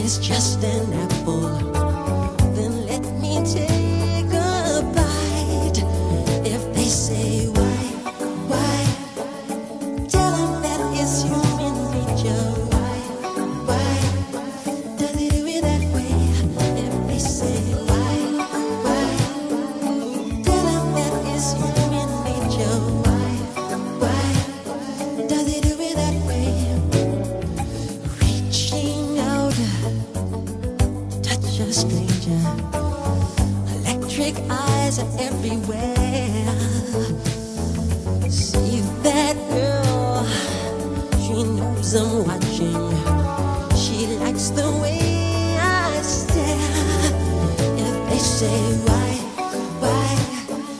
is just an apple, then let me take a bite. If they say why, tell them that it's human nature. Why does it do it that way? If they say why, tell them that it's human nature. Why does it do it that way? Reaching out, touch a stranger. Electric eyes are everywhere. See that girl, she knows I'm watching. She likes the way I stare. If they say why,